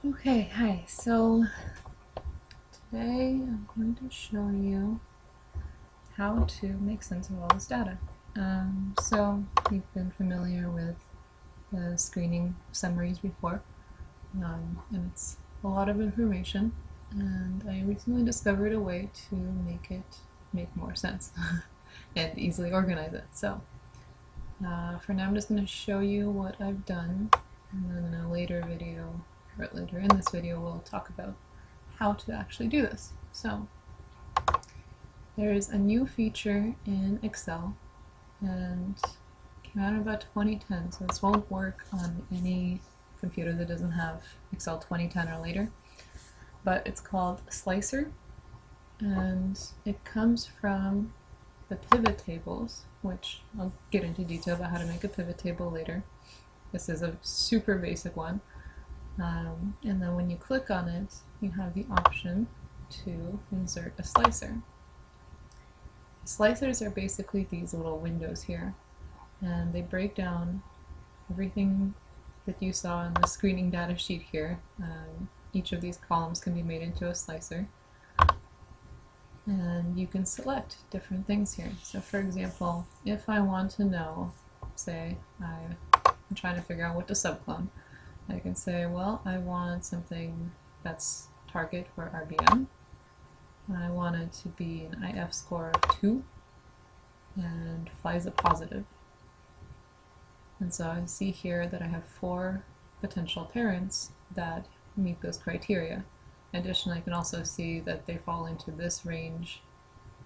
Okay, hi. So today I'm going to show you how to make sense of all this data. So you've been familiar with the screening summaries before, and it's a lot of information. And I recently discovered a way to make it make more sense and easily organize it. So for now, I'm just going to show you what I've done, and then in a later video, or later in this video, we'll talk about how to actually do this. So there's a new feature in Excel and came out in about 2010, so this won't work on any computer that doesn't have Excel 2010 or later, but it's called Slicer, and it comes from the pivot tables, which I'll get into detail about how to make a pivot table later. This is a super basic one. And then when you click on it, you have the option to insert a slicer. Slicers are basically these little windows here, and they break down everything that you saw in the screening data sheet here. Each of these columns can be made into a slicer, and you can select different things here. So for example, if I want to know, say I'm trying to figure out what to subclone, I can say, well, I want something that's target for RBM. I want it to be an IF score of 2 and FISA positive. And so I see here that I have 4 potential parents that meet those criteria. Additionally, I can also see that they fall into this range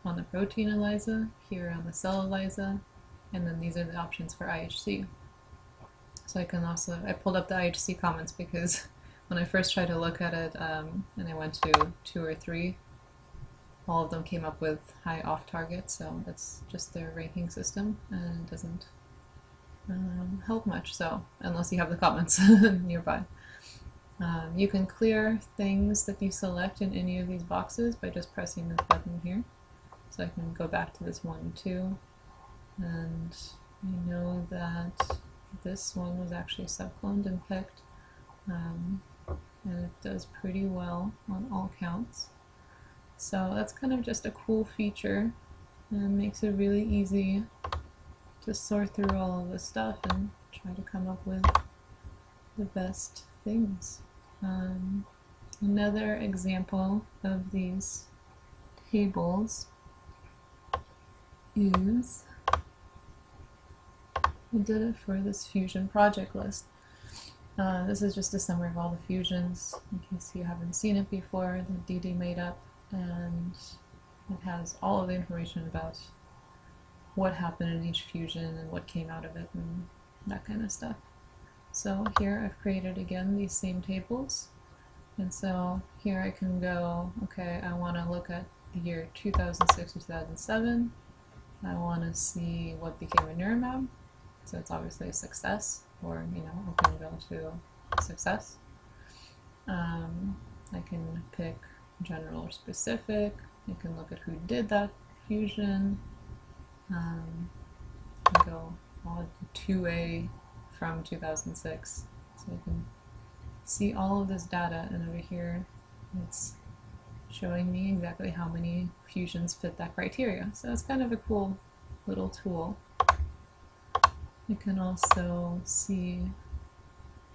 on the protein ELISA, here on the cell ELISA, and then these are the options for IHC. So I can also, I pulled up the IHC comments because when I first tried to look at it and I went to 2 or 3, all of them came up with high off target, so that's just their ranking system and it doesn't help much, so unless you have the comments nearby. You can clear things that you select in any of these boxes by just pressing this button here. So I can go back to this 1 and 2, and I know that this one was actually subcloned and picked, and it does pretty well on all counts. So that's kind of just a cool feature and makes it really easy to sort through all of this stuff and try to come up with the best things. Another example of these tables is, I did it for this fusion project list. This is just a summary of all the fusions in case you haven't seen it before that DD made up, and it has all of the information about what happened in each fusion and what came out of it and that kind of stuff. So here I've created again these same tables, and so here I can go, okay, I want to look at the year 2006 to 2007. I want to see what became a Niramab, so it's obviously a success, or I can go to success. I can pick general or specific. I can look at who did that fusion. I go on 2A from 2006, so I can see all of this data, and over here it's showing me exactly how many fusions fit that criteria. So it's kind of a cool little tool. You can also see,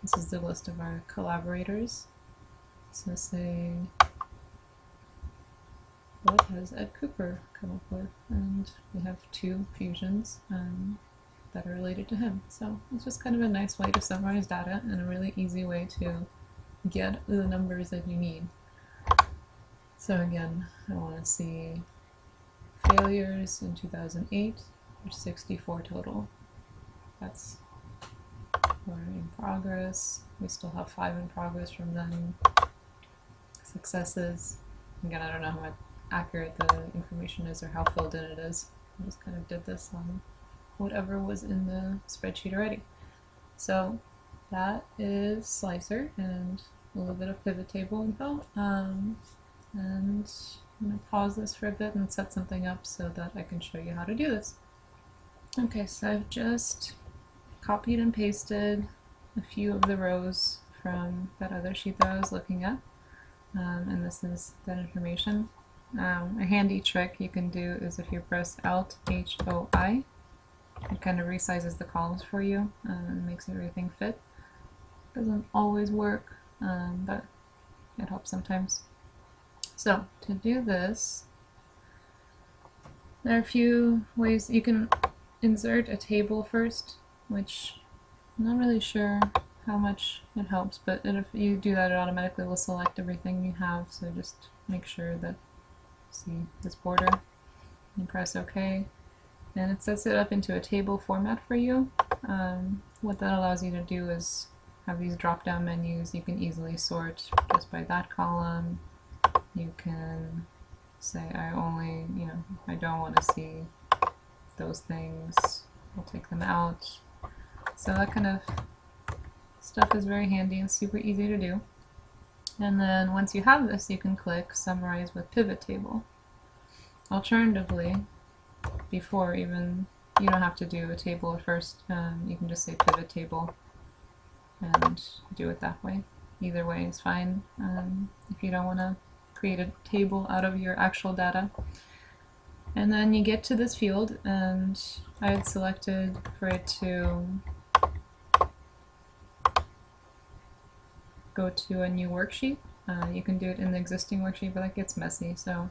this is the list of our collaborators. So say, what has Ed Cooper come up with? And we have 2 fusions that are related to him. So it's just kind of a nice way to summarize data and a really easy way to get the numbers that you need. So again, I want to see failures in 2008, there's 64 total. That's, we're in progress. We still have 5 in progress from then. Successes, again, I don't know how accurate the information is or how filled in it is. I just kind of did this on whatever was in the spreadsheet already. So that is Slicer and a little bit of pivot table info. And I'm going to pause this for a bit and set something up so that I can show you how to do this. Okay, so I've just copied and pasted a few of the rows from that other sheet that I was looking at, and this is that information. A handy trick you can do is if you press Alt HOI, it kind of resizes the columns for you and makes everything fit. Doesn't always work, but it helps sometimes. So to do this, there are a few ways. You can insert a table first, which I'm not really sure how much it helps, but if you do that, it automatically will select everything you have, so just make sure that, see this border, and press OK. And it sets it up into a table format for you. What that allows you to do is have these drop-down menus. You can easily sort just by that column. You can say, I only, I don't want to see those things. I'll take them out. So that kind of stuff is very handy and super easy to do. And then once you have this, you can click Summarize with Pivot Table. Alternatively, before even, you don't have to do a table at first. You can just say Pivot Table and do it that way. Either way is fine if you don't want to create a table out of your actual data. And then you get to this field, and I had selected for it to go to a new worksheet. You can do it in the existing worksheet, but that gets messy, so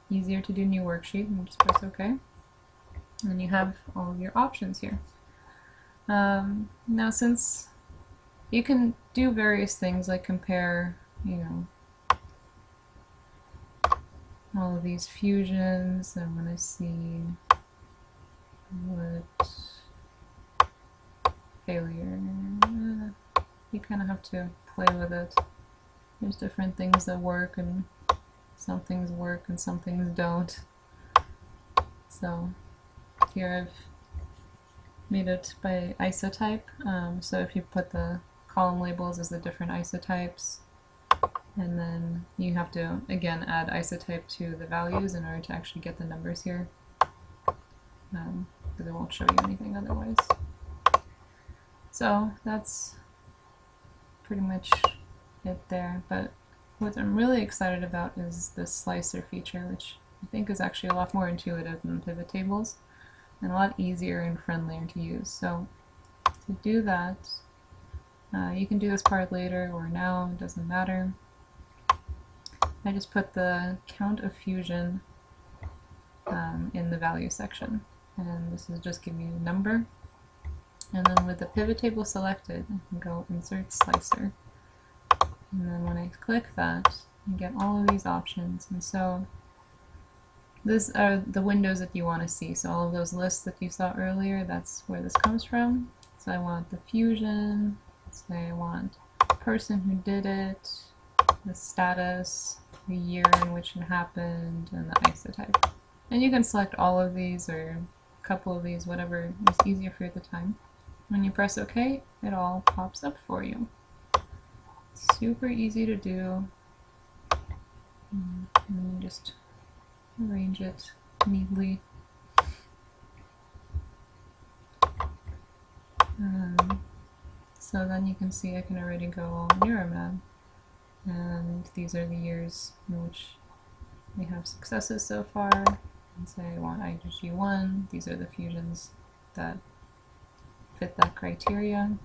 easier to do new worksheet, and just press OK. And you have all of your options here. Now, since you can do various things like compare, all of these fusions, I want to see what failure. You kind of have to play with it. There's different things that work, and some things work and some things don't. So here I've made it by isotype. So if you put the column labels as the different isotypes, and then you have to, again, add isotype to the values in order to actually get the numbers here, because it won't show you anything otherwise. So that's pretty much it there. But what I'm really excited about is this slicer feature, which I think is actually a lot more intuitive than pivot tables and a lot easier and friendlier to use. So to do that, you can do this part later or now, it doesn't matter. I just put the count of fusion in the value section, and this is just giving you a number. And then with the pivot table selected, I can go Insert Slicer. And then when I click that, you get all of these options. And so these are the windows that you want to see. So all of those lists that you saw earlier, that's where this comes from. So I want the fusion, say I want the person who did it, the status, the year in which it happened, and the isotype. And you can select all of these or a couple of these, whatever is easier for you at the time. When you press OK, it all pops up for you. Super easy to do. And you just arrange it neatly. So then you can see I can already go Neuroman. And these are the years in which we have successes so far. And say I want IgG1. These are the fusions that fit that criteria.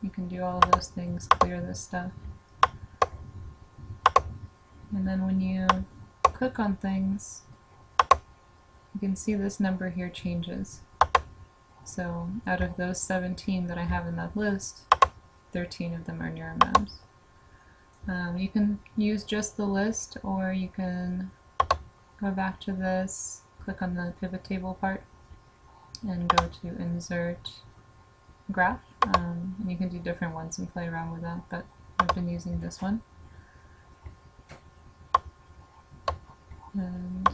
You can do all of those things, clear this stuff. And then when you click on things, you can see this number here changes. So out of those 17 that I have in that list, 13 of them are Neuromams. You can use just the list, or you can go back to this, click on the pivot table part, and go to Insert Graph. And you can do different ones and play around with that, but I've been using this one. And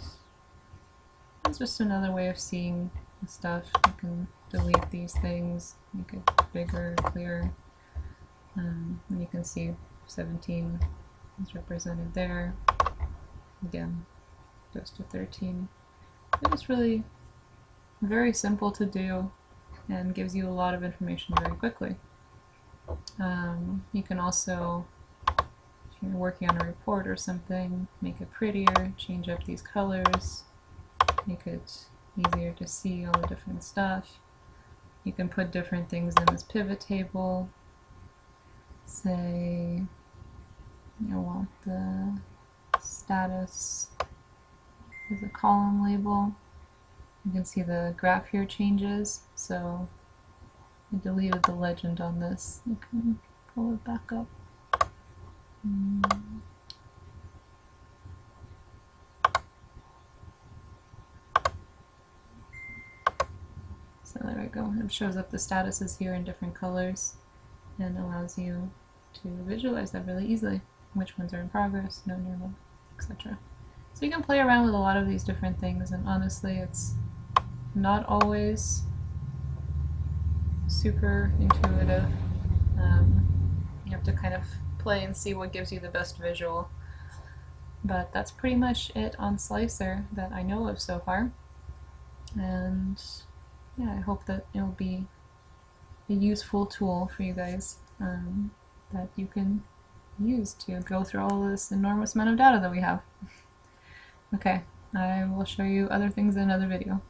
it's just another way of seeing the stuff. You can delete these things, make it bigger, clearer. And you can see 17 is represented there. Again, goes to 13. It was really very simple to do. and gives you a lot of information very quickly. You can also, if you're working on a report or something, make it prettier, change up these colors, make it easier to see all the different stuff. You can put different things in this pivot table. Say you want the status as a column label. You can see the graph here changes, so I deleted the legend on this. You can pull it back up. So there we go. It shows up the statuses here in different colors and allows you to visualize that really easily. Which ones are in progress, no normal, etc. So you can play around with a lot of these different things, and honestly it's not always super intuitive. You have to kind of play and see what gives you the best visual. But that's pretty much it on Slicer that I know of so far. And yeah, I hope that it'll be a useful tool for you guys that you can use to go through all this enormous amount of data that we have. Okay, I will show you other things in another video.